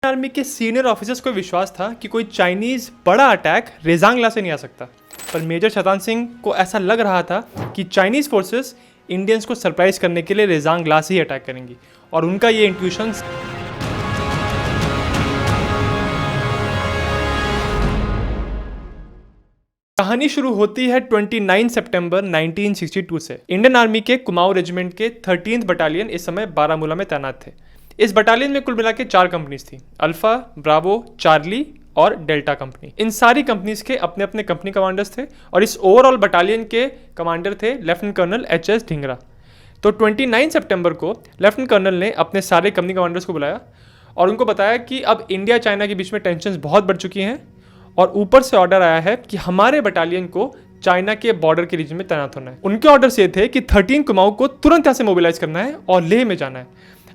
Army के senior officers को विश्वास था कि कोई चाइनीज बड़ा अटैक रेजांगला से नहीं आ सकता, पर मेजर शैतान सिंह को ऐसा लग रहा था कि चाइनीज फोर्सेस इंडियंस को सरप्राइज करने के लिए रेजांगला से ही अटैक करेंगी। और उनका ये इंट्यूशन कहानी शुरू होती है 29 सितंबर 1962 से। इंडियन आर्मी के कुमाऊं रेजिमेंट के 13th बटालियन इस समय बारामूला में तैनात थे। इस बटालियन में कुल मिला के 4 कंपनीज थी, अल्फा, ब्रावो, चार्ली और डेल्टा कंपनी। इन सारी कंपनीज के अपने अपने कंपनी कमांडर्स थे और इस ओवरऑल बटालियन के कमांडर थे लेफ्टिनेंट कर्नल एच.एस. ढींगरा। तो 29 सितंबर को लेफ्टिनेंट कर्नल ने अपने सारे कंपनी कमांडर्स को बुलाया और उनको बताया कि अब इंडिया चाइना के बीच में टेंशन बहुत बढ़ चुकी हैं और ऊपर से ऑर्डर आया है कि हमारे बटालियन को चाइना के बॉर्डर के रीजन में तैनात होना है। उनके ऑर्डर्स ये थे कि 13 कुमाऊं को तुरंत यहाँ से मोबिलाइज करना है और लेह में जाना है।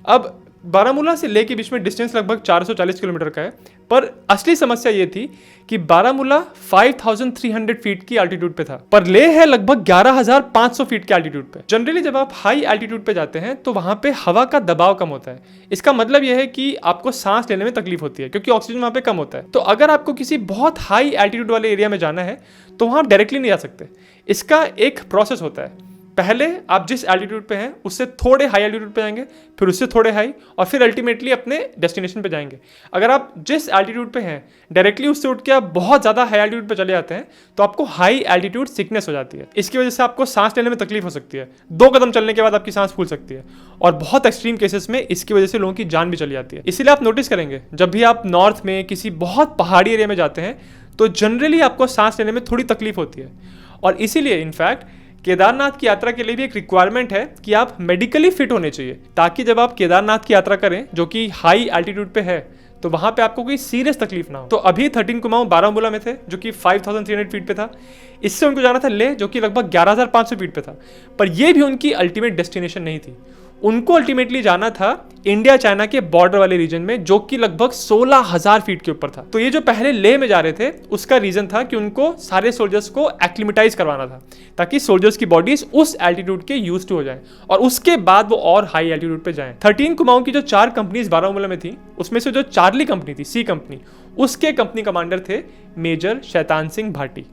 अब बारामूला से लेह के बीच में डिस्टेंस लगभग 440 किलोमीटर का है, पर असली समस्या ये थी कि बारामूला 5300 फीट की एल्टीट्यूड पे था, पर लेह है लगभग 11500 फीट के एल्टीट्यूड पे। जनरली जब आप हाई एल्टीट्यूड पे जाते हैं तो वहां पे हवा का दबाव कम होता है। इसका मतलब यह है कि आपको सांस लेने में तकलीफ होती है क्योंकि ऑक्सीजन वहां पे कम होता है। तो अगर आपको किसी बहुत हाई एल्टीट्यूड वाले एरिया में जाना है तो वहां आप डायरेक्टली नहीं जा सकते। इसका एक प्रोसेस होता है। पहले आप जिस एल्टीट्यूड पे हैं उससे थोड़े हाई एल्टीट्यूड पे जाएंगे, फिर उससे थोड़े हाई और फिर अल्टीमेटली अपने डेस्टिनेशन पे जाएंगे। अगर आप जिस एल्टीट्यूड पे हैं डायरेक्टली उससे उठ के आप बहुत ज़्यादा हाई एल्टीट्यूड पे चले जाते हैं तो आपको हाई एल्टीट्यूड सिकनेस हो जाती है। इसकी वजह से आपको सांस लेने में तकलीफ हो सकती है। 2 कदम चलने के बाद आपकी सांस फूल सकती है और बहुत एक्सट्रीम केसेस में इसकी वजह से लोगों की जान भी चली जाती है। इसीलिए आप नोटिस करेंगे जब भी आप नॉर्थ में किसी बहुत पहाड़ी एरिया में जाते हैं तो जनरली आपको सांस लेने में थोड़ी तकलीफ होती है। और इसीलिए इनफैक्ट केदारनाथ की यात्रा के लिए भी एक रिक्वायरमेंट है कि आप मेडिकली फिट होने चाहिए, ताकि जब आप केदारनाथ की यात्रा करें जो कि हाई एल्टीट्यूड पे है तो वहां पे आपको कोई सीरियस तकलीफ ना हो। तो अभी 13 कुमाऊं बारामूला में थे जो कि 5300 फीट पे था। इससे उनको जाना था लेह जो कि लगभग 11500 फीट पे था, पर यह भी उनकी अल्टीमेट डेस्टिनेशन नहीं थी। उनको अल्टीमेटली जाना था इंडिया चाइना के बॉर्डर वाले रीजन में जो कि लगभग 16000 फीट के ऊपर था। तो ये जो पहले लेह में जा रहे थे उसका रीजन था कि उनको सारे सोल्जर्स को एक्लिमेटाइज करवाना था ताकि सोल्जर्स की बॉडीज उस एल्टीट्यूड के यूज टू हो जाए और उसके बाद वो और हाई एल्टीट्यूड पे जाएं। 13 कुमाऊं की जो 4 कंपनीज बारामूला में थी उसमें से जो चार्ली कंपनी थी, सी कंपनी, उसके कंपनी कमांडर थे मेजर शैतान सिंह भाटी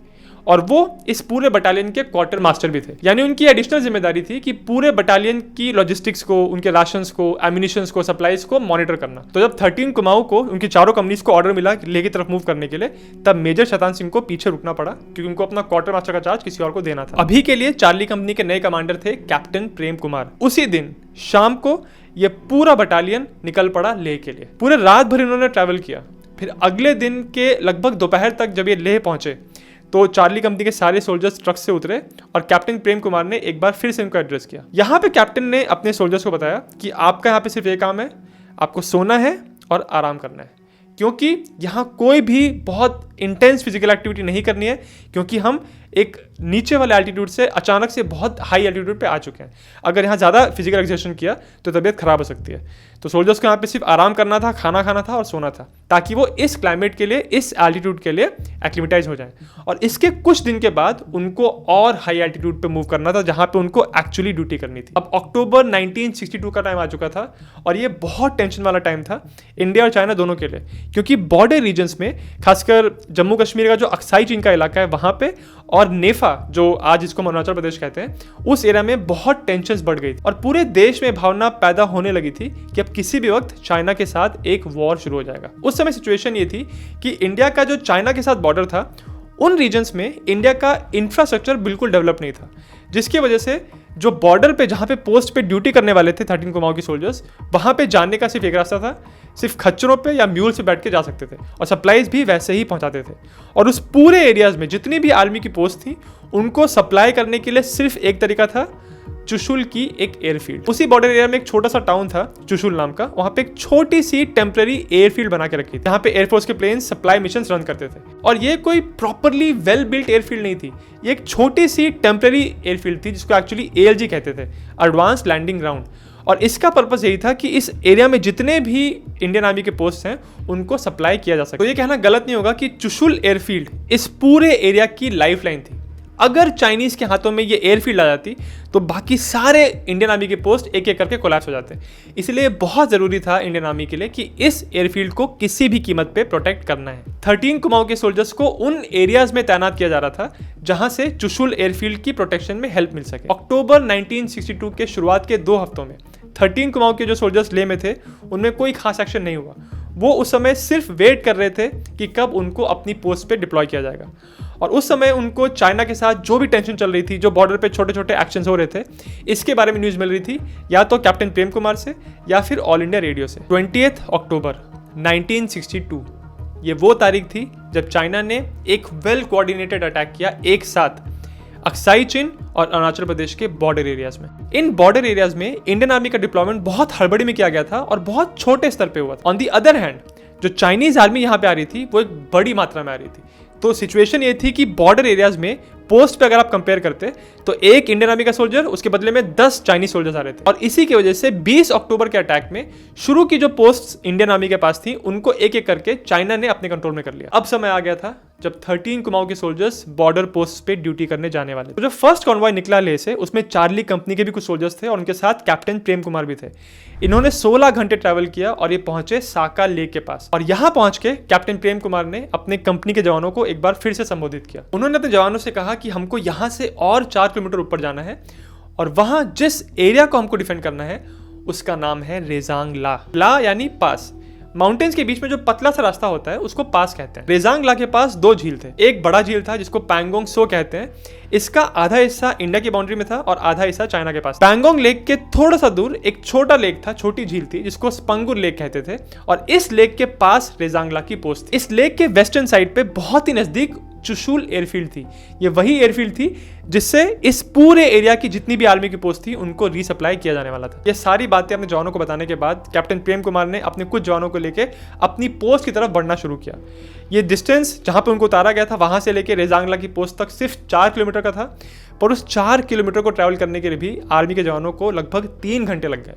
और वो इस पूरे बटालियन के क्वार्टर मास्टर भी थे। यानी उनकी एडिशनल जिम्मेदारी थी कि पूरे बटालियन की लॉजिस्टिक्स को, उनके राशंस को, एम्यूनिशंस को, सप्लाईज को मॉनिटर करना। तो जब 13 कुमाऊं को उनकी चारों कंपनीज को ऑर्डर मिला लेह की तरफ मूव करने के लिए, तब मेजर शैतान सिंह को पीछे रुकना पड़ा क्योंकि उनको अपना क्वार्टर मास्टर का चार्ज किसी और को देना था। अभी के लिए चार्ली कंपनी के नए कमांडर थे कैप्टन प्रेम कुमार। उसी दिन शाम को यह पूरा बटालियन निकल पड़ा लेह के लिए। पूरे रात भर इन्होंने ट्रैवल किया। फिर अगले दिन के लगभग दोपहर तक जब ये लेह पहुंचे तो चार्ली कंपनी के सारे सोल्जर्स ट्रक से उतरे और कैप्टन प्रेम कुमार ने एक बार फिर से इनको एड्रेस किया। यहाँ पे कैप्टन ने अपने सोल्जर्स को बताया कि आपका यहाँ पे सिर्फ एक काम है, आपको सोना है और आराम करना है, क्योंकि यहाँ कोई भी बहुत इंटेंस फिजिकल एक्टिविटी नहीं करनी है क्योंकि हम एक नीचे वाले एल्टीट्यूड से अचानक से बहुत हाई एल्टीट्यूड पे आ चुके हैं। अगर यहाँ ज़्यादा फिजिकल एक्सर्शन किया तो तबीयत खराब हो सकती है। तो सोल्जर्स को यहाँ पे सिर्फ आराम करना था, खाना खाना था और सोना था, ताकि वो इस क्लाइमेट के लिए, इस एल्टीट्यूड के लिए एक्लिमेटाइज हो जाए। और इसके कुछ दिन के बाद उनको और हाई एल्टीट्यूड पे मूव करना था जहाँ पे उनको एक्चुअली ड्यूटी करनी थी। अब अक्टूबर 1962 का टाइम आ चुका था और ये बहुत टेंशन वाला टाइम था इंडिया और चाइना दोनों के लिए, क्योंकि बॉर्डर रीजन्स में खासकर जम्मू कश्मीर का जो अक्साई चीन का इलाका है वहाँ पे और नेफा जो आज इसको अरुणाचल प्रदेश कहते हैं, उस एरिया में बहुत टेंशन्स बढ़ गई और पूरे देश में भावना पैदा होने लगी थी कि अब किसी भी वक्त चाइना के साथ एक वॉर शुरू हो जाएगा। उस समय सिचुएशन ये थी कि इंडिया का जो चाइना के साथ बॉर्डर था उन रीजन्स में इंडिया का इंफ्रास्ट्रक्चर बिल्कुल डेवलप नहीं था, जिसकी वजह से जो बॉर्डर पे जहाँ पे पोस्ट पे ड्यूटी करने वाले थे 13 कुमाऊं के सोल्जर्स, वहाँ पे जाने का सिर्फ एक रास्ता था, सिर्फ खच्चरों पे या म्यूल से बैठ के जा सकते थे और सप्लाईज भी वैसे ही पहुँचाते थे। और उस पूरे एरियाज में जितनी भी आर्मी की पोस्ट थी उनको सप्लाई करने के लिए सिर्फ एक तरीका था, चुशुल की एक एयरफील्ड। उसी बॉर्डर एरिया में एक छोटा सा टाउन था चुशुल नाम का, वहां पे एक छोटी सी टेम्पररी एयरफील्ड बना के रखी थी जहां पे एयरफोर्स के प्लेन सप्लाई मिशन रन करते थे। और ये कोई प्रॉपरली वेल बिल्ट एयरफील्ड नहीं थी, ये एक छोटी सी टेम्पररी एयरफील्ड थी जिसको एक्चुअली ALG कहते थे, एडवांस लैंडिंग ग्राउंड। और इसका पर्पस यही था कि इस एरिया में जितने भी इंडियन आर्मी के पोस्ट हैं उनको सप्लाई किया जा सके। तो ये कहना गलत नहीं होगा कि चुशुल एयरफील्ड इस पूरे एरिया की लाइफलाइन थी। अगर चाइनीज के हाथों में ये एयरफील्ड आ जाती तो बाकी सारे इंडियन आर्मी के पोस्ट एक एक करके कोलैप्स हो जाते। इसलिए बहुत ज़रूरी था इंडियन आर्मी के लिए कि इस एयरफील्ड को किसी भी कीमत पे प्रोटेक्ट करना है। 13 कुमाऊं के सोल्जर्स को उन एरियाज में तैनात किया जा रहा था जहां से चुशुल एयरफील्ड की प्रोटेक्शन में हेल्प मिल सके। अक्टूबर 1962 के शुरुआत के 2 हफ्तों में 13 कुमाऊं के जो सोल्जर्स ले में थे उनमें कोई खास एक्शन नहीं हुआ। वो उस समय सिर्फ वेट कर रहे थे कि कब उनको अपनी पोस्ट पे डिप्लॉय किया जाएगा। और उस समय उनको चाइना के साथ जो भी टेंशन चल रही थी, जो बॉर्डर पे छोटे छोटे एक्शंस हो रहे थे, इसके बारे में न्यूज़ मिल रही थी या तो कैप्टन प्रेम कुमार से या फिर ऑल इंडिया रेडियो से। 20 अक्टूबर 1962 ये वो तारीख थी जब चाइना ने एक वेल कोऑर्डिनेटेड अटैक किया एक साथ अक्साई चीन और अरुणाचल प्रदेश के बॉर्डर एरियाज में। इन बॉर्डर एरियाज में इंडियन आर्मी का डिप्लॉयमेंट बहुत हड़बड़ी में किया गया था और बहुत छोटे स्तर पे हुआ था। ऑन दी अदर हैंड जो चाइनीज आर्मी यहाँ पे आ रही थी वो एक बड़ी मात्रा में आ रही थी। तो सिचुएशन ये थी कि बॉर्डर एरियाज में पोस्ट पे अगर आप कंपेयर करते तो एक इंडियन आर्मी का सोल्जर उसके बदले में 10 चाइनीज सोल्जर्स आ रहे थे। और इसी की वजह से 20 अक्टूबर के अटैक में शुरू की जो पोस्ट इंडियन आर्मी के पास थी उनको एक एक करके चाइना ने अपने कंट्रोल में कर लिया। अब समय आ गया था जब 13 कुमाऊं के सोल्जर्स बॉर्डर पोस्ट पे ड्यूटी करने जाने वाले। तो जो फर्स्ट कॉन्वॉय निकला लेह से उसमें चार्ली कंपनी के भी कुछ सोल्जर्स थे और उनके साथ कैप्टन प्रेम कुमार भी थे। इन्होंने 16 घंटे ट्रैवल किया और ये पहुंचे साका लेक के पास। और यहां पहुंच के कैप्टन प्रेम कुमार ने अपने कंपनी के जवानों को एक बार फिर से संबोधित किया। उन्होंने अपने जवानों से कहा कि हमको यहां से और 4 किलोमीटर ऊपर जाना है और वहां जिस एरिया को हमको डिफेंड करना है उसका नाम है रेजांग ला। ला यानी पास। माउंटेन्स के बीच में जो पतला सा रास्ता होता है उसको पास कहते हैं। रेजांग ला के पास 2 झील थे। एक बड़ा झील था जिसको पैंगोंग सो कहते हैं। इसका आधा हिस्सा इंडिया की बाउंड्री में था और आधा हिस्सा चाइना के पास। पैंगोंग लेक के थोड़ा सा दूर एक छोटा लेक था, छोटी झील थी जिसको स्पंगुर लेक कहते थे और इस लेक के पास रेजांग ला की पोस्ट थी। इस लेक के वेस्टर्न साइड पे बहुत ही नजदीक चुशुल एयरफील्ड थी। ये वही एयरफील्ड थी जिससे इस पूरे एरिया की जितनी भी आर्मी की पोस्ट थी उनको रीसप्लाई किया जाने वाला था। ये सारी बातें अपने जवानों को बताने के बाद कैप्टन प्रेम कुमार ने अपने कुछ जवानों को लेकर अपनी पोस्ट की तरफ बढ़ना शुरू किया। ये डिस्टेंस जहां पे उनको उतारा गया था वहां से लेकर रेजांगला की पोस्ट तक सिर्फ 4 किलोमीटर का था, पर उस 4 किलोमीटर को ट्रैवल करने के लिए भी आर्मी के जवानों को लगभग 3 घंटे लग गए,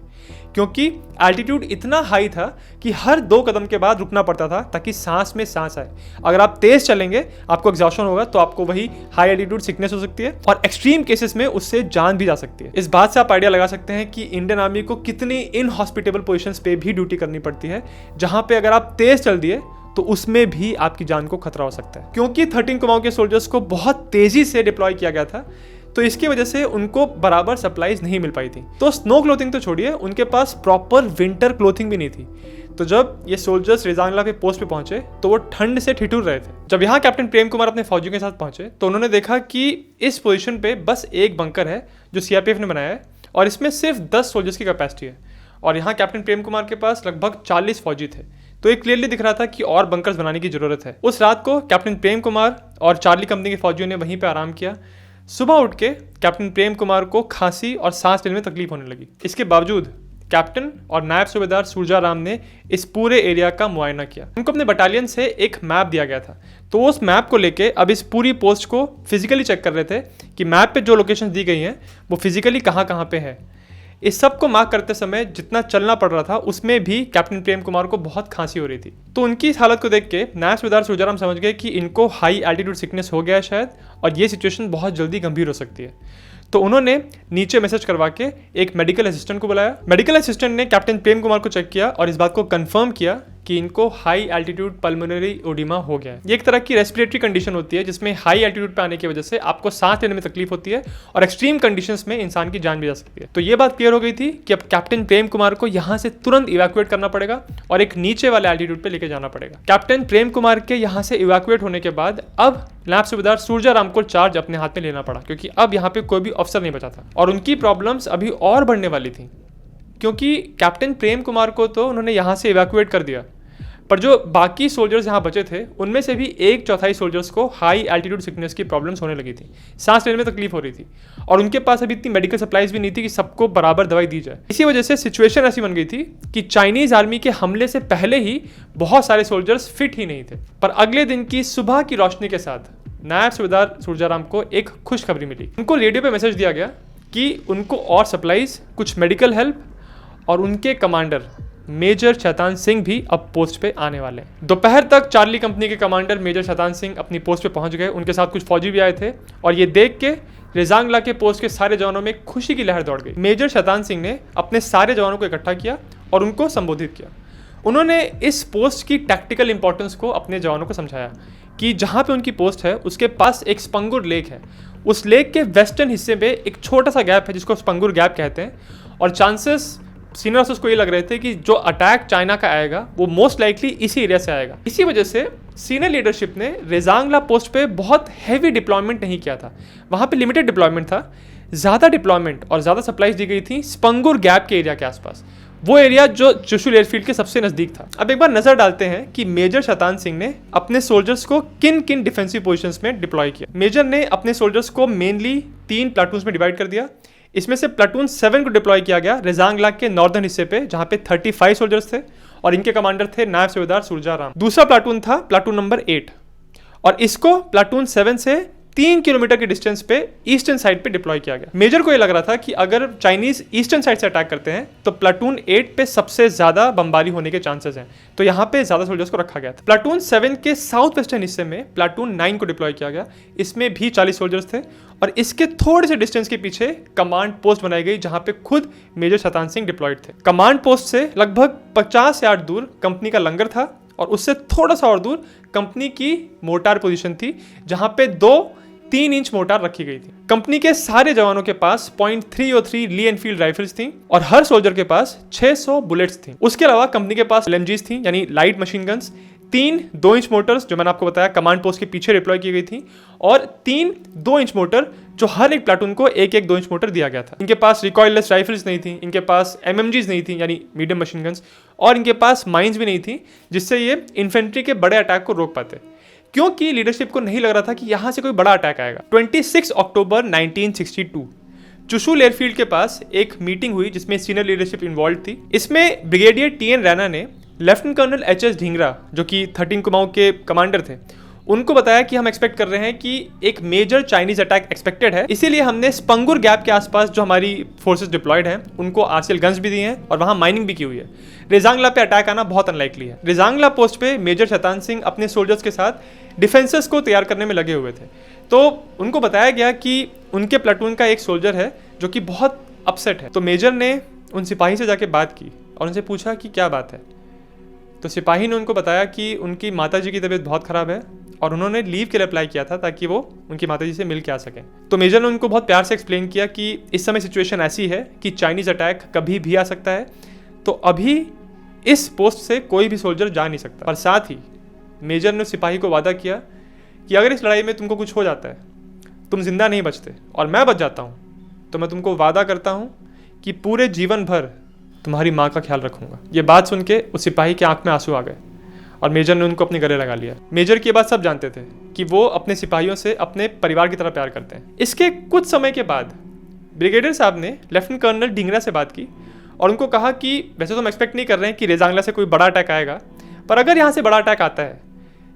क्योंकि एल्टीट्यूड इतना हाई था कि हर 2 कदम के बाद रुकना पड़ता था ताकि सांस में सांस आए। अगर आप तेज चलेंगे आपको एग्जॉशन होगा तो आपको वही हाई एल्टीट्यूड सिकनेस हो सकती है और एक्सट्रीम केसेस में उससे जान भी जा सकती है। इस बात से आप आइडिया लगा सकते हैं कि इंडियन आर्मी को कितनी इनहॉस्पिटेबल पोजीशंस पे भी ड्यूटी करनी पड़ती है, जहां पे अगर आप तेज चल दिए तो उसमें भी आपकी जान को खतरा हो सकता है। क्योंकि 13 कुमाऊं के सोल्जर्स को बहुत तेजी से डिप्लॉय किया गया था तो इसकी वजह से उनको बराबर सप्लाईज नहीं मिल पाई थी। तो स्नो क्लोथिंग तो छोड़िए, उनके पास प्रॉपर विंटर क्लोथिंग भी नहीं थी। तो जब ये सोल्जर्स रेजांगला पे पोस्ट पे पहुंचे तो वो ठंड से ठिठुर रहे थे। जब यहाँ कैप्टन प्रेम कुमार अपने फौजियों के साथ पहुंचे तो उन्होंने देखा कि इस पोजीशन पे बस एक बंकर है जो सीआरपीएफ ने बनाया है और इसमें सिर्फ 10 सोल्जर्स की कैपेसिटी है और यहाँ कैप्टन प्रेम कुमार के पास लगभग 40 फौजी थे। तो ये क्लियरली दिख रहा था कि और बंकर्स बनाने की जरूरत है। उस रात को कैप्टन प्रेम कुमार और चार्ली कंपनी के फौजियों ने वहीं पर आराम किया। सुबह उठ के कैप्टन प्रेम कुमार को खांसी और सांस लेने में तकलीफ होने लगी। इसके बावजूद कैप्टन और नायब सूबेदार सूरजाराम ने इस पूरे एरिया का मुआयना किया। उनको अपने बटालियन से एक मैप दिया गया था, तो उस मैप को लेके अब इस पूरी पोस्ट को फिजिकली चेक कर रहे थे कि मैप पे जो लोकेशन दी गई हैं वो फिजिकली कहाँ कहाँ पे है। इस सब को मार्क करते समय जितना चलना पड़ रहा था उसमें भी कैप्टन प्रेम कुमार को बहुत खांसी हो रही थी। तो उनकी इस हालत को देख के नायब सूबेदार सूरजाराम समझ गए कि इनको हाई एल्टीट्यूड सिकनेस हो गया है शायद और ये सिचुएशन बहुत जल्दी गंभीर हो सकती है। तो उन्होंने नीचे मैसेज करवा के एक मेडिकल असिस्टेंट को बुलाया। मेडिकल असिस्टेंट ने कैप्टन प्रेम कुमार को चेक किया और इस बात को कंफर्म किया कि इनको हाई एल्टीट्यूड पल्मोनरी ओडिमा हो गया है। ये एक तरह की रेस्पिरेटरी कंडीशन होती है जिसमें हाई एल्टीट्यूड पे आने की वजह से आपको सांस लेने में तकलीफ होती है और एक्सट्रीम कंडीशंस में इंसान की जान भी जा सकती है। तो ये बात क्लियर हो गई थी कि अब कैप्टन प्रेम कुमार को यहाँ से तुरंत इवैक्यूएट करना पड़ेगा और एक नीचे वाले एल्टीट्यूड पे लेके जाना पड़ेगा। कैप्टन प्रेम कुमार के यहाँ से इवैक्यूएट होने के बाद अब नायब सूबेदार सूरजाराम को चार्ज अपने हाथ में लेना पड़ा, क्योंकि अब यहाँ पे कोई भी अफसर नहीं बचा था और उनकी प्रॉब्लम्स अभी और बढ़ने वाली थी, क्योंकि कैप्टन प्रेम कुमार को तो उन्होंने यहाँ से इवैक्यूएट कर दिया, पर जो बाकी सोल्जर्स यहाँ बचे थे उनमें से भी 1/4 सोल्जर्स को हाई एल्टीट्यूड सिकनेस की प्रॉब्लम्स होने लगी थी, सांस लेने में तकलीफ हो रही थी और उनके पास अभी इतनी मेडिकल सप्लाईज भी नहीं थी कि सबको बराबर दवाई दी जाए। इसी वजह से सिचुएशन ऐसी बन गई थी कि चाइनीज आर्मी के हमले से पहले ही बहुत सारे सोल्जर्स फिट ही नहीं थे। पर अगले दिन की सुबह की रोशनी के साथ नायब सूबेदार सूरजाराम को एक खुशखबरी मिली। उनको रेडियो पे मैसेज दिया गया कि उनको और सप्लाईज, कुछ मेडिकल हेल्प और उनके कमांडर मेजर शैतान सिंह भी अब पोस्ट पे आने वाले हैं। दोपहर तक चार्ली कंपनी के कमांडर मेजर शैतान सिंह अपनी पोस्ट पे पहुंच गए। उनके साथ कुछ फौजी भी आए थे और ये देख के रेजांगला के पोस्ट के सारे जवानों में खुशी की लहर दौड़ गई। मेजर शैतान सिंह ने अपने सारे जवानों को इकट्ठा किया और उनको संबोधित किया। उन्होंने इस पोस्ट की टैक्टिकल इंपॉर्टेंस को अपने जवानों को समझाया कि जहाँ पे उनकी पोस्ट है उसके पास एक स्पंगुर लेक है। उस लेक के वेस्टर्न हिस्से में एक छोटा सा गैप है जिसको स्पंगुर गैप कहते हैं और चांसेस सीनियर ऑफिसर्स को ये लग रहे थे कि जो अटैक चाइना का आएगा वो मोस्ट लाइकली इसी एरिया से आएगा। इसी वजह से सीनियर लीडरशिप ने रेजांगला पोस्ट पे बहुत हैवी डिप्लॉयमेंट नहीं किया था। वहाँ पे लिमिटेड डिप्लॉयमेंट था। ज़्यादा डिप्लॉयमेंट और ज़्यादा सप्लाईज दी गई थी स्पंगुर गैप के एरिया के आसपास, वो एरिया जो चुशुल एयरफील्ड के सबसे नज़दीक था। अब एक बार नज़र डालते हैं कि मेजर शैतान सिंह ने अपने सोल्जर्स को किन किन डिफेंसिव पोजीशंस में डिप्लॉय किया। मेजर ने अपने सोल्जर्स को मेनली 3 प्लाटून्स में डिवाइड कर दिया। इसमें से प्लाटून 7 को डिप्लॉय किया गया रेजांगला के नॉर्दर्न हिस्से पे, जहाँ पे 35 सोल्जर्स थे और इनके कमांडर थे नायब सूबेदार सुरजाराम। दूसरा प्लाटून था प्लाटून नंबर 8 और इसको प्लाटून 7 से 3 किलोमीटर के डिस्टेंस पे ईस्टर्न साइड पे डिप्लॉय किया गया। मेजर को ये लग रहा था कि अगर चाइनीज ईस्टर्न साइड से अटैक करते हैं तो प्लाटून 8 पे सबसे ज्यादा बमबारी होने के चांसेस हैं, तो यहाँ पे ज्यादा सोल्जर्स को रखा गया था। प्लाटून 7 के साउथ वेस्टर्न हिस्से में प्लाटून 9 को डिप्लॉय किया गया। इसमें भी 40 सोल्जर्स थे और इसके थोड़े से डिस्टेंस के पीछे कमांड पोस्ट बनाई गई जहां पे खुद मेजर शैतान सिंह डिप्लॉयड थे। कमांड पोस्ट से लगभग 50 यार्ड दूर कंपनी का लंगर था और उससे थोड़ा सा और दूर कंपनी की मोर्टार पोजीशन थी जहां पे 2 3 इंच मोर्टार रखी गई थी। कंपनी के सारे जवानों के पास .303 ली एनफील्ड राइफल्स थी और हर सोल्जर के पास 600 बुलेट्स थी। उसके अलावा कंपनी के पास LMGs थी यानी light machine guns, 3 2 inch Motors जो मैंने आपको बताया कमांड पोस्ट के पीछे डिप्लॉय की गई थी और 3 2 इंच मोटर जो हर एक प्लाटून को एक 2 इंच मोटर दिया गया था। इनके पास रिकॉइललेस राइफल्स नहीं थी, इनके पास MMGs नहीं थी यानी मीडियम मशीन गन्स, और इनके पास माइंस भी नहीं थी जिससे ये इन्फेंट्री के बड़े अटैक को रोक पाते, क्योंकि लीडरशिप को नहीं लग रहा था कि यहां से कोई बड़ा अटैक आएगा। 26 अक्टूबर 1962 चुशुल एयरफील्ड के पास एक मीटिंग हुई जिसमें सीनियर लीडरशिप इन्वॉल्व थी। इसमें ब्रिगेडियर TN रैना ने लेफ्टिनेंट कर्नल HS ढींगरा जो कि 13 कुमाऊं के कमांडर थे उनको बताया कि हम एक्सपेक्ट कर रहे हैं कि एक मेजर चाइनीज अटैक एक्सपेक्टेड है, इसीलिए हमने स्पंगुर गैप के आसपास जो हमारी फोर्सेस डिप्लॉयड हैं उनको RCL गन्स भी दिए हैं और वहां माइनिंग भी की हुई है। रेजांगला पे अटैक आना बहुत अनलाइकली है। रेजांगला पोस्ट पे मेजर शैतान सिंह अपने सोल्जर्स के साथ डिफेंसेस को तैयार करने में लगे हुए थे, तो उनको बताया गया कि उनके प्लाटून का एक सोल्जर है जो कि बहुत अपसेट है। तो मेजर ने उन सिपाही से जाके बात की और उनसे पूछा कि क्या बात है। तो सिपाही ने उनको बताया कि उनकी माताजी की तबीयत बहुत ख़राब है और उन्होंने लीव के लिए अप्लाई किया था ताकि वो उनकी माताजी से मिल के आ सकें। तो मेजर ने उनको बहुत प्यार से एक्सप्लेन किया कि इस समय सिचुएशन ऐसी है कि चाइनीज़ अटैक कभी भी आ सकता है, तो अभी इस पोस्ट से कोई भी सोल्जर जा नहीं सकता। और साथ ही मेजर ने सिपाही को वादा किया कि अगर इस लड़ाई में तुमको कुछ हो जाता है, तुम जिंदा नहीं बचते और मैं बच जाता हूँ, तो मैं तुमको वादा करता हूँ कि पूरे जीवन भर तुम्हारी माँ का ख्याल रखूंगा। ये बात सुन के उस सिपाही की आंख में आंसू आ गए और मेजर ने उनको अपने गले लगा लिया। मेजर की बात सब जानते थे कि वो अपने सिपाहियों से अपने परिवार की तरह प्यार करते हैं। इसके कुछ समय के बाद ब्रिगेडियर साहब ने लेफ्टिनेंट कर्नल ढींगरा से बात की और उनको कहा कि वैसे तो हम एक्सपेक्ट नहीं कर रहे हैं कि रेजांगला से कोई बड़ा अटैक आएगा, पर अगर यहाँ से बड़ा अटैक आता है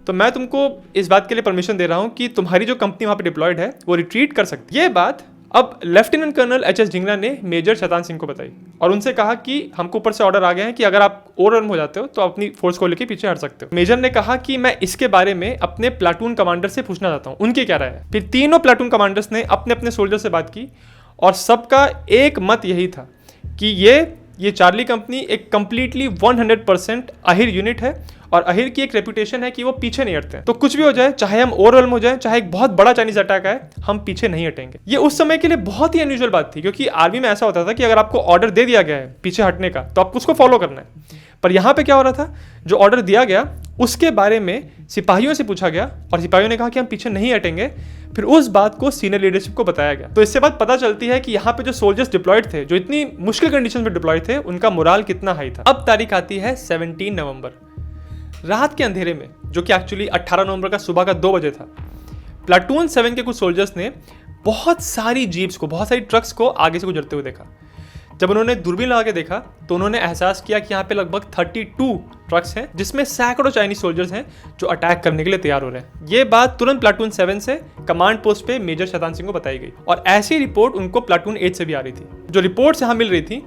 तो मैं तुमको इस बात के लिए परमिशन दे रहा हूँ कि तुम्हारी जो कंपनी वहाँ पे डिप्लॉयड है वो रिट्रीट कर सकती है। ये बात अब लेफ्टिनेंट कर्नल HS ढींगरा ने मेजर शैतान सिंह को बताई और उनसे कहा कि हमको ऊपर से ऑर्डर आ गए हैं कि अगर आप ओवररन हो जाते हो तो अपनी फोर्स को लेकर पीछे हट सकते हो। मेजर ने कहा कि मैं इसके बारे में अपने प्लाटून कमांडर से पूछना चाहता हूँ, उनकी क्या राय है। फिर तीनों प्लाटून कमांडर्स ने अपने अपने सोल्जर से बात की और सबका एक मत यही था कि ये चार्ली कंपनी एक कंप्लीटली 100% अहिर यूनिट है और अहिर की एक रेपुटेशन है कि वो पीछे नहीं हटते हैं। तो कुछ भी हो जाए, चाहे हम ओवरवेल्म हो जाए, चाहे एक बहुत बड़ा चाइनीज अटैक आए, हम पीछे नहीं हटेंगे। ये उस समय के लिए बहुत ही अनयूजुअल बात थी, क्योंकि आर्मी में ऐसा होता था कि अगर आपको ऑर्डर दे दिया गया है पीछे हटने का तो आपको उसको फॉलो करना है। पर यहाँ पे क्या हो रहा था, जो ऑर्डर दिया गया उसके बारे में सिपाहियों से पूछा गया और सिपाहियों ने कहा कि हम पीछे नहीं हटेंगे। फिर उस बात को सीनियर लीडरशिप को बताया गया। तो इससे बात पता चलती है कि यहाँ पे जो सोल्जर्स डिप्लॉयड थे, जो इतनी मुश्किल कंडीशन में डिप्लॉयड थे, उनका मोराल कितना हाई था। अब तारीख आती है 17 नवंबर, रात के अंधेरे में, जो कि एक्चुअली 18 नवंबर का सुबह का 2 बजे था। प्लाटून 7 के कुछ सोल्जर्स ने बहुत सारी जीप्स को, बहुत सारी ट्रक्स को आगे से गुजरते हुए देखा। जब उन्होंने दूरबीन लगा के देखा तो उन्होंने एहसास किया कि यहाँ पे लगभग 32 ट्रक्स हैं जिसमें सैकड़ों चाइनीज सोल्जर्स हैं जो अटैक करने के लिए तैयार हो रहे हैं। ये बात तुरंत प्लाटून 7 से कमांड पोस्ट पे मेजर शैतान सिंह को बताई गई और ऐसी रिपोर्ट उनको प्लाटून 8 से भी आ रही थी। जो रिपोर्ट्स यहाँ मिल रही थी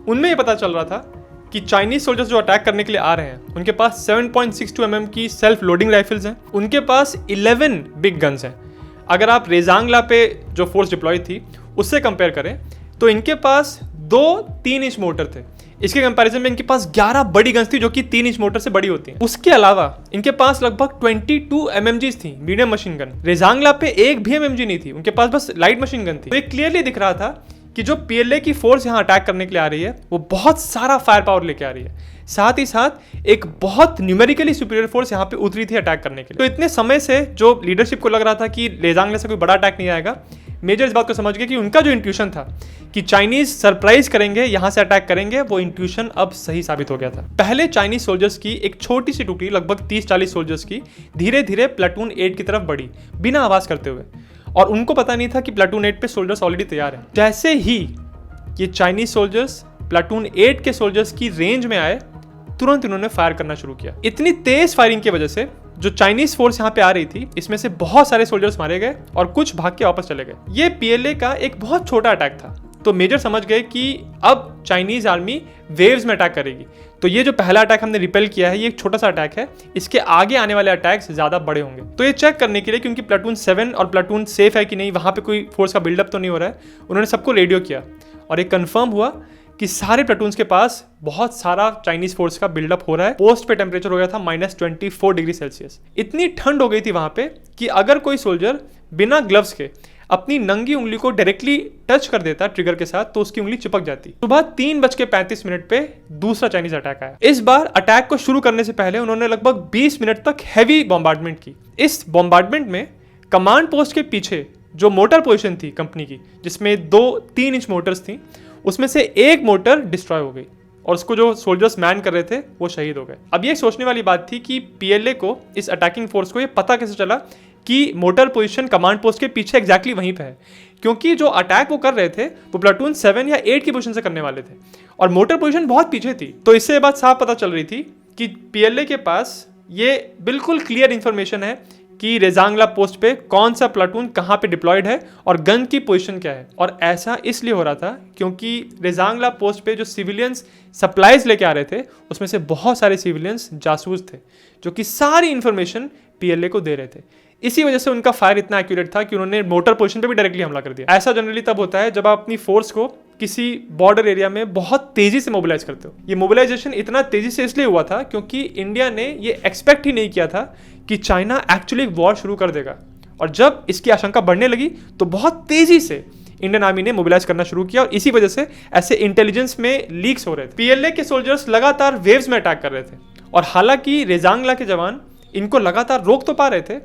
उनमें ये पता चल रहा था कि चाइनीज सोल्जर्स जो अटैक करने के लिए आ रहे हैं उनके पास 7.62 mm की सेल्फ लोडिंग राइफल्स हैं, उनके पास 11 बिग गन्स हैं। अगर आप रेजांगला पे जो फोर्स डिप्लॉय थी उससे कंपेयर करें तो इनके पास 2-3 इंच मोटर थे। इसके कंपैरिजन में इनके पास 11 बड़ी गन्स थी जो कि 3 इंच मोटर से बड़ी होती हैं। उसके अलावा इनके पास लगभग 22 MMGs थी, मीडियम मशीन गन। रेजांगला पे एक भी MMG नहीं थी, उनके पास बस लाइट मशीन गन थी। तो ये क्लियरली दिख रहा था कि जो PLA की फोर्स यहाँ अटैक करने के लिए आ रही है वो बहुत सारा फायर पावर लेके आ रही है, साथ ही साथ एक बहुत न्यूमेरिकली सुपीरियर फोर्स यहाँ पे उतरी थी अटैक करने के लिए। तो इतने समय से जो लीडरशिप को लग रहा था कि रेजांगला से कोई बड़ा अटैक नहीं आएगा, मेजर इस बात को समझ गए कि उनका जो इंट्यूशन था कि चाइनीज सरप्राइज करेंगे, यहां से अटैक करेंगे, वो इंट्यूशन अब सही साबित हो गया था। पहले चाइनीज सोल्जर्स की एक छोटी सी टुकड़ी लगभग 30-40 सोल्जर्स की धीरे धीरे प्लाटून 8 की तरफ बढ़ी बिना आवाज करते हुए, और उनको पता नहीं था कि प्लाटून 8 पे सोल्जर्स ऑलरेडी तैयार हैं। जैसे ही ये चाइनीज सोल्जर्स प्लाटून 8 के सोल्जर्स की रेंज में आए, तुरंत इन्होंने फायर करना शुरू किया। इतनी तेज फायरिंग की वजह से जो चाइनीज फोर्स यहाँ पे आ रही थी इसमें से बहुत सारे सोल्जर्स मारे गए और कुछ भाग के वापस चले गए। ये PLA का एक बहुत छोटा अटैक था, तो मेजर समझ गए कि अब चाइनीज आर्मी वेव्स में अटैक करेगी। तो ये जो पहला अटैक हमने रिपेल किया है ये एक छोटा सा अटैक है, इसके आगे आने वाले अटैक्स ज्यादा बड़े होंगे। तो ये चेक करने के लिए क्योंकि प्लाटून 7 और प्लाटून सेफ है कि नहीं, वहां पे कोई फोर्स का बिल्डअप तो नहीं हो रहा है, उन्होंने सबको रेडियो किया और एक कंफर्म हुआ कि सारे प्लाटून्स के पास बहुत सारा चाइनीज फोर्स का बिल्डअप हो रहा है। पोस्ट पे टेम्परेचर हो गया था -24 डिग्री सेल्सियस। इतनी ठंड हो गई थी वहां पे कि अगर कोई सोल्जर बिना ग्लव्स के अपनी नंगी उंगली को डायरेक्टली टच कर देता ट्रिगर के साथ तो उसकी उंगली चिपक जाती। सुबह 3:35 पे दूसरा चाइनीज अटैक आया। इस बार अटैक को शुरू करने से पहले उन्होंने लगभग 20 मिनट तक हैवी बॉम्बार्डमेंट की। इस बॉम्बार्डमेंट में कमांड पोस्ट के पीछे जो मोटर पोजीशन थी कंपनी की, जिसमें 2-3 इंच मोटर्स थी, उसमें से एक मोटर डिस्ट्रॉय हो गई और उसको जो सोल्जर्स मैन कर रहे थे वो शहीद हो गए। अब ये सोचने वाली बात थी कि PLA को, इस अटैकिंग फोर्स को, ये पता कैसे चला कि मोटर पोजीशन कमांड पोस्ट के पीछे एग्जैक्टली वहीं पे है, क्योंकि जो अटैक वो कर रहे थे वो प्लाटून 7 या 8 की पोजीशन से करने वाले थे और मोटर पोजीशन बहुत पीछे थी। तो इससे ये बात साफ पता चल रही थी कि PLA के पास ये बिल्कुल क्लियर इंफॉर्मेशन है कि रेजांगला पोस्ट पे कौन सा प्लाटून कहाँ पे डिप्लॉयड है और गन की पोजीशन क्या है। और ऐसा इसलिए हो रहा था क्योंकि रेजांगला पोस्ट पे जो सिविलियंस सप्लाईज लेके आ रहे थे उसमें से बहुत सारे सिविलियंस जासूस थे जो कि सारी इंफॉर्मेशन PLA को दे रहे थे। इसी वजह से उनका फायर इतना एक्यूरेट था कि उन्होंने मोटर पोजीशन पे भी डायरेक्टली हमला कर दिया। ऐसा जनरली तब होता है जब आप अपनी फोर्स को किसी बॉर्डर एरिया में बहुत तेजी से मोबिलाइज करते हो। ये मोबिलाइजेशन इतना तेजी से इसलिए हुआ था क्योंकि इंडिया ने ये एक्सपेक्ट ही नहीं किया था कि चाइना एक्चुअली वॉर शुरू कर देगा, और जब इसकी आशंका बढ़ने लगी तो बहुत तेजी से इंडियन आर्मी ने मोबिलाइज करना शुरू किया और इसी वजह से ऐसे इंटेलिजेंस में लीक्स हो रहे थे। PLA के सोल्जर्स लगातार वेव्स में अटैक कर रहे थे और हालांकि रेजांगला के जवान इनको लगातार रोक तो पा रहे थे,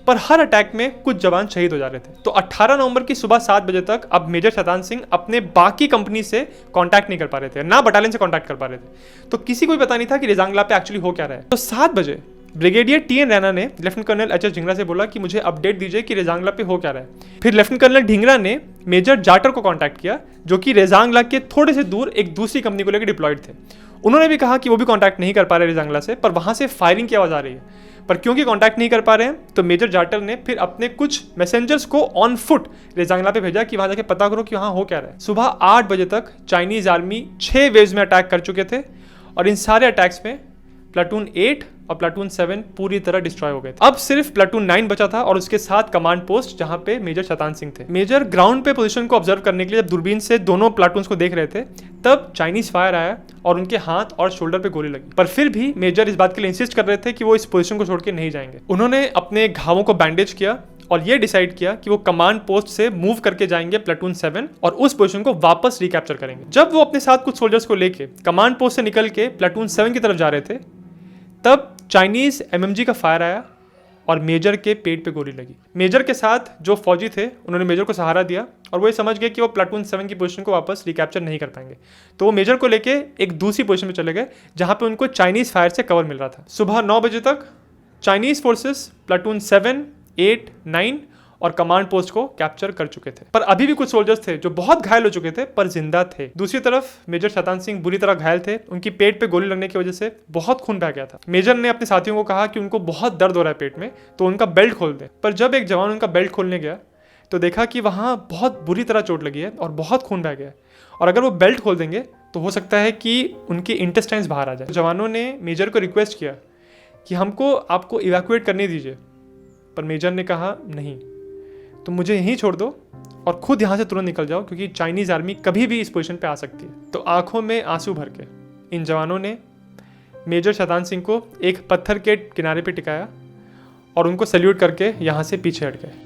पर हर अटैक में कुछ जवान शहीद हो जा रहे थे। तो 18 नवंबर की सुबह 7 बजे तक अब मेजर शतान सिंह अपने बाकी कंपनी से कांटेक्ट नहीं कर पा रहे थे, ना बटालियन से कांटेक्ट कर पा रहे थे। तो किसी को भी पता नहीं था कि रेजांगला पे एक्चुअली हो क्या रहा है। तो 7 बजे ब्रिगेडियर TN रैना ने लेफ्टिनेंट कर्नल HS ढींगरा से बोला कि मुझे अपडेट दीजिए कि रेजांगला पे हो क्या रहा है। फिर लेफ्टिनेंट कर्नल ढींगरा ने मेजर जाटर को कांटेक्ट किया जो कि रेजांगला के थोड़े से दूर एक दूसरी कंपनी को लेकर डिप्लॉयड थे। उन्होंने भी कहा कि वो भी कांटेक्ट नहीं कर पा रहे रेजांगला से, पर वहां से फायरिंग की आवाज आ रही है। पर क्योंकि कांटेक्ट नहीं कर पा रहे हैं तो मेजर जाटर ने फिर अपने कुछ मैसेंजर्स को ऑन फुट रेजांगला पे भेजा कि वहां जाके पता करो कि वहां हो क्या रहा है। सुबह 8 बजे तक चाइनीज आर्मी 6 वेव्स में अटैक कर चुके थे और इन सारे अटैक्स में प्लाटून 8 और प्लाटून 7 पूरी तरह डिस्ट्रॉय हो गए थे। अब सिर्फ प्लाटून 9 बचा था और उसके साथ कमांड पोस्ट जहां पे मेजर शतान सिंह थे। मेजर ग्राउंड पे पोजीशन को ऑब्जर्व करने के लिए जब दूरबीन से दोनों प्लाटून्स को देख रहे थे तब चाइनीज फायर आया और उनके हाथ और शोल्डर पे गोली लगी। पर फिर भी मेजर इस बात के लिए इंसिस्ट कर रहे थे कि वो इस पोजीशन को छोड़ के नहीं जाएंगे। उन्होंने अपने घावों को बैंडेज किया और ये डिसाइड किया कि वो कमांड पोस्ट से मूव करके जाएंगे प्लाटून 7 और उस पोजीशन को वापस रिकैप्चर करेंगे। जब वो अपने साथ कुछ सोल्जर्स को लेके कमांड पोस्ट से निकल के प्लाटून 7 की तरफ जा रहे थे तब चाइनीज MMG का फायर आया और मेजर के पेट पे गोली लगी। मेजर के साथ जो फौजी थे उन्होंने मेजर को सहारा दिया और वो ये समझ गए कि वो प्लाटून 7 की पोजीशन को वापस रिकैप्चर नहीं कर पाएंगे, तो वो मेजर को लेके एक दूसरी पोजीशन में चले गए जहां पे उनको चाइनीज फायर से कवर मिल रहा था। सुबह 9 बजे तक चाइनीज फोर्सेस प्लाटून 7, 8, 9 और कमांड पोस्ट को कैप्चर कर चुके थे, पर अभी भी कुछ सोल्जर्स थे जो बहुत घायल हो चुके थे पर जिंदा थे। दूसरी तरफ मेजर शतान सिंह बुरी तरह घायल थे, उनकी पेट पे गोली लगने की वजह से बहुत खून बह गया था। मेजर ने अपने साथियों को कहा कि उनको बहुत दर्द हो रहा है पेट में, तो उनका बेल्ट खोल दें। पर जब एक जवान उनका बेल्ट खोलने गया तो देखा कि वहां बहुत बुरी तरह चोट लगी है और बहुत खून बह गया है, और अगर वो बेल्ट खोल देंगे तो हो सकता है कि उनके इंटेस्टाइन्स बाहर आ जाए। जवानों ने मेजर को रिक्वेस्ट किया कि हमको आपको इवैक्यूएट करने दीजिए, पर मेजर ने कहा नहीं, तुम मुझे यहीं छोड़ दो और खुद यहाँ से तुरंत निकल जाओ, क्योंकि चाइनीज़ आर्मी कभी भी इस पोजीशन पे आ सकती है। तो आंखों में आंसू भर के इन जवानों ने मेजर शैतान सिंह को एक पत्थर के किनारे पे टिकाया और उनको सैल्यूट करके यहाँ से पीछे हट गए।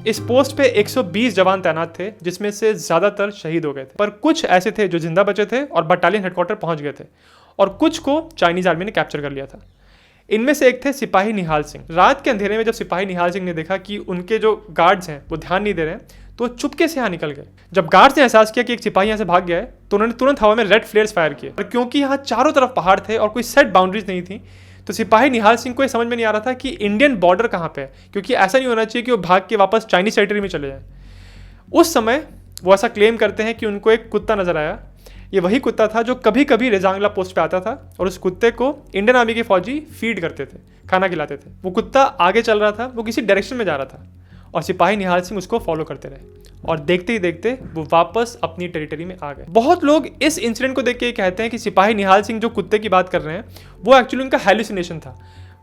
इस पोस्ट पे 120 जवान तैनात थे, जिसमें से ज्यादातर शहीद हो गए थे, पर कुछ ऐसे थे जो जिंदा बचे थे और बटालियन हेडक्वार्टर पहुंच गए थे, और कुछ को चाइनीज आर्मी ने कैप्चर कर लिया था। इनमें से एक थे सिपाही निहाल सिंह। रात के अंधेरे में जब सिपाही निहाल सिंह ने देखा कि उनके जो गार्ड्स हैं वो ध्यान नहीं दे रहे हैं, तो चुपके से यहाँ निकल गए। जब गार्ड्स ने एहसास किया कि एक सिपाही यहाँ से भाग गया है, तो उन्होंने तुरंत हवा में रेड फ्लेयर्स फायर किए। और क्योंकि यहाँ चारों तरफ पहाड़ थे और कोई सेट बाउंड्रीज नहीं थी, तो सिपाही निहाल सिंह को ये समझ में नहीं आ रहा था कि इंडियन बॉर्डर कहाँ पे है, क्योंकि ऐसा नहीं होना चाहिए कि वो भाग के वापस चाइनीज टेरिटरी में चले जाएं। उस समय वो ऐसा क्लेम करते हैं कि उनको एक कुत्ता नजर आया। ये वही कुत्ता था जो कभी कभी रेजांगला पोस्ट पे आता था, और उस कुत्ते को इंडियन आर्मी के फौजी फीड करते थे, खाना खिलाते थे। वो कुत्ता आगे चल रहा था, वो किसी डायरेक्शन में जा रहा था, और सिपाही निहाल सिंह उसको फॉलो करते रहे, और देखते ही देखते वो वापस अपनी टेरिटरी में आ गए। बहुत लोग इस इंसिडेंट को देख के कहते हैं कि सिपाही निहाल सिंह जो कुत्ते की बात कर रहे हैं वो एक्चुअली उनका हैलुसिनेशन था।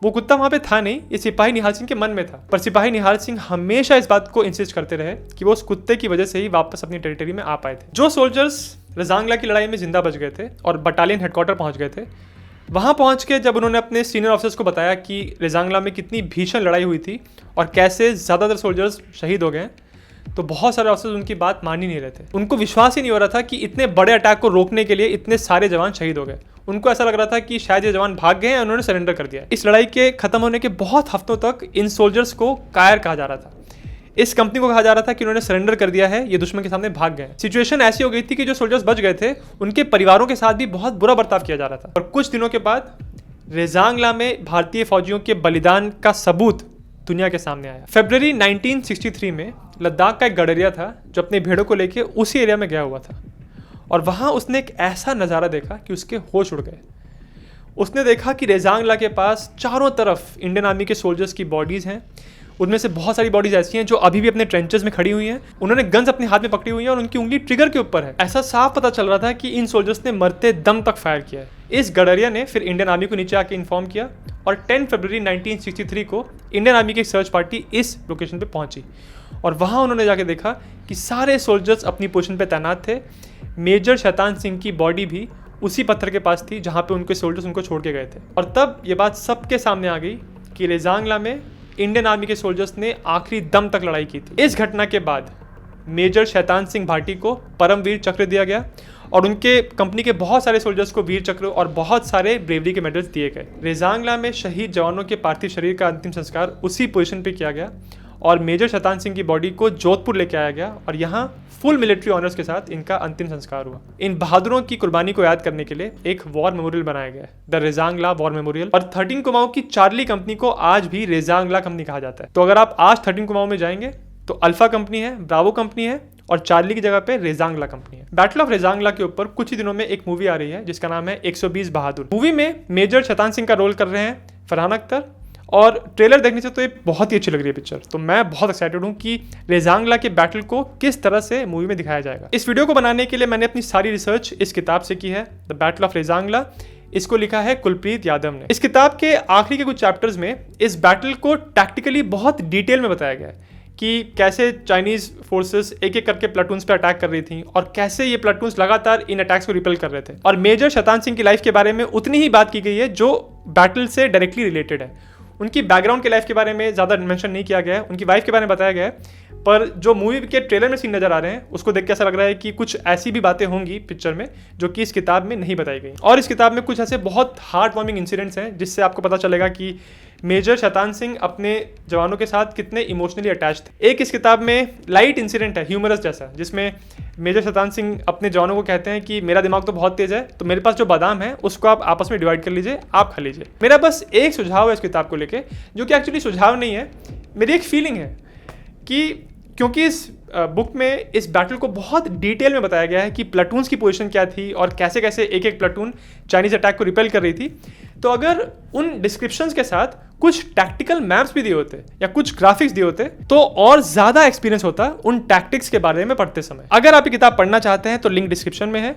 वो कुत्ता वहाँ पे था नहीं, ये सिपाही निहाल सिंह के मन में था। पर सिपाही निहाल सिंह हमेशा इस बात को इंसिस्ट करते रहे कि वो उस कुत्ते की वजह से ही वापस अपनी टेरिटरी में आ पाए थे। जो सोल्जर्स रेजांगला की लड़ाई में जिंदा बच गए थे और बटालियन हेडक्वार्टर पहुंच गए थे, वहां पहुंच के जब उन्होंने अपने सीनियर ऑफिसर्स को बताया कि रेजांगला में कितनी भीषण लड़ाई हुई थी और कैसे ज़्यादातर सोल्जर्स शहीद हो गए, तो बहुत सारे ऑफिसर्स उनकी बात मान ही नहीं रहे थे। उनको विश्वास ही नहीं हो रहा था कि इतने बड़े अटैक को रोकने के लिए इतने सारे जवान शहीद हो गए। उनको ऐसा लग रहा था कि शायद ये जवान भाग गए हैं, उन्होंने सरेंडर कर दिया। इस लड़ाई के खत्म होने के बहुत हफ्तों तक इन सोल्जर्स को कायर कहा जा रहा था। इस कंपनी को कहा जा रहा था कि उन्होंने सरेंडर कर दिया है, ये दुश्मन के सामने भाग गए। सिचुएशन ऐसी हो गई थी कि जो सोल्जर्स बच गए थे उनके परिवारों के साथ भी बहुत बुरा बर्ताव किया जा रहा था। और कुछ दिनों के बाद रेजांगला में भारतीय फौजियों के बलिदान का सबूत दुनिया के सामने आया। फरवरी 1963 में लद्दाख का एक गडरिया था जो अपने भेड़ों को लेके उसी एरिया में गया हुआ था, और वहाँ उसने एक ऐसा नज़ारा देखा कि उसके होश उड़ गए। उसने देखा कि रेजांगला के पास चारों तरफ इंडियन आर्मी के सोल्जर्स की बॉडीज़ हैं। उनमें से बहुत सारी बॉडीज ऐसी हैं जो अभी भी अपने ट्रेंचेस में खड़ी हुई हैं। उन्होंने गन्स अपने हाथ में पकड़ी हुई हैं और उनकी उंगली ट्रिगर के ऊपर है। ऐसा साफ पता चल रहा था कि इन सोल्जर्स ने मरते दम तक फायर किया है। इस गडरिया ने फिर इंडियन आर्मी को नीचे आके इन्फॉर्म किया, और 10 फरवरी 1963 को इंडियन आर्मी की सर्च पार्टी इस लोकेशन पे पहुंची, और वहाँ उन्होंने जाके देखा कि सारे सोल्जर्स अपनी पोजीशन पे तैनात थे। मेजर शैतान सिंह की बॉडी भी उसी पत्थर के पास थी जहाँ पे उनके सोल्जर्स उनको छोड़ के गए थे। और तब ये बात सबके सामने आ गई कि रेजांगला में इंडियन आर्मी के सोल्जर्स ने आखिरी दम तक लड़ाई की थी। इस घटना के बाद मेजर शैतान सिंह भाटी को परमवीर चक्र दिया गया, और उनके कंपनी के बहुत सारे सोल्जर्स को वीर चक्र और बहुत सारे ब्रेवरी के मेडल्स दिए गए। रेजांगला में शहीद जवानों के पार्थिव शरीर का अंतिम संस्कार उसी पोजीशन पे किया गया, और मेजर शैतान सिंह की बॉडी को जोधपुर लेके आया गया, और यहाँ फुल मिलिट्री ऑनर्स के साथ इनका अंतिम संस्कार हुआ। इन बहादुरों की कुर्बानी को याद करने के लिए एक वॉर मेमोरियल बनाया गया है, द रेजांगला वॉर मेमोरियल। और 13 कुमाऊं की चार्ली कंपनी को आज भी रेजांगला कंपनी कहा जाता है। तो अगर आप आज 13 कुमाऊं में जाएंगे तो अल्फा कंपनी है, ब्रावो कंपनी है, और चार्ली की जगह पे रेजांगला कंपनी है। बैटल ऑफ रेजांगला के ऊपर कुछ ही दिनों में एक मूवी आ रही है जिसका नाम है 120 बहादुर। मूवी में मेजर शैतान सिंह का रोल कर रहे हैं फरहान अख्तर, और ट्रेलर देखने से तो ये बहुत ही अच्छी लग रही है पिक्चर। तो मैं बहुत एक्साइटेड हूँ कि रेजांगला के बैटल को किस तरह से मूवी में दिखाया जाएगा। इस वीडियो को बनाने के लिए मैंने अपनी सारी रिसर्च इस किताब से की है, द बैटल ऑफ रेजांगला। इसको लिखा है कुलप्रीत यादव ने। इस किताब के आखिरी के कुछ चैप्टर्स में इस बैटल को टैक्टिकली बहुत डिटेल में बताया गया है कि कैसे चाइनीज फोर्सेस एक एक करके प्लाटून्स पे अटैक कर रही थी, और कैसे ये प्लाटून्स लगातार इन अटैक्स को रिपेल कर रहे थे। और मेजर शैतान सिंह की लाइफ के बारे में उतनी ही बात की गई है जो बैटल से डायरेक्टली रिलेटेड है। उनकी बैकग्राउंड की लाइफ के बारे में ज़्यादा मेंशन नहीं किया गया है, उनकी वाइफ के बारे में बताया गया है, पर जो मूवी के ट्रेलर में सीन नजर आ रहे हैं उसको देख के ऐसा लग रहा है कि कुछ ऐसी भी बातें होंगी पिक्चर में जो कि इस किताब में नहीं बताई गई। और इस किताब में कुछ ऐसे बहुत हार्ट वार्मिंग इंसिडेंट्स हैं जिससे आपको पता चलेगा कि मेजर शैतान सिंह अपने जवानों के साथ कितने इमोशनली अटैच थे। एक इस किताब में लाइट इंसिडेंट है, ह्यूमरस जैसा, जिसमें मेजर शैतान सिंह अपने जवानों को कहते हैं कि मेरा दिमाग तो बहुत तेज है, तो मेरे पास जो बादाम है उसको आप आपस में डिवाइड कर लीजिए, आप खा लीजिए। मेरा बस एक सुझाव है इस किताब को लेके, जो कि एक्चुअली सुझाव नहीं है, मेरी एक फीलिंग है कि क्योंकि इस बुक में इस बैटल को बहुत डिटेल में बताया गया है कि प्लाटून्स की पोजीशन क्या थी और कैसे कैसे एक एक प्लाटून चाइनीज अटैक को रिपेल कर रही थी, तो अगर उन डिस्क्रिप्शंस के साथ कुछ टैक्टिकल मैप्स भी दिए होते या कुछ ग्राफिक्स दिए होते तो और ज्यादा एक्सपीरियंस होता उन टैक्टिक्स के बारे में पढ़ते समय। अगर आप ये किताब पढ़ना चाहते हैं तो लिंक डिस्क्रिप्शन में है,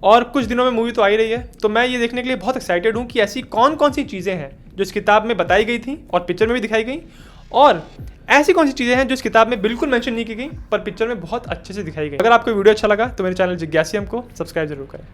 और कुछ दिनों में मूवी तो आ ही रही है, तो मैं ये देखने के लिए बहुत एक्साइटेड हूँ कि ऐसी कौन कौन सी चीज़ें हैं जो इस किताब में बताई गई थी और पिक्चर में भी दिखाई गई, और ऐसी कौन सी चीज़ें हैं जो इस किताब में बिल्कुल मेंशन नहीं की गई पर पिक्चर में बहुत अच्छे से दिखाई गई। अगर आपको वीडियो अच्छा लगा तो मेरे चैनल जिज्ञासियम को सब्सक्राइब जरूर करें।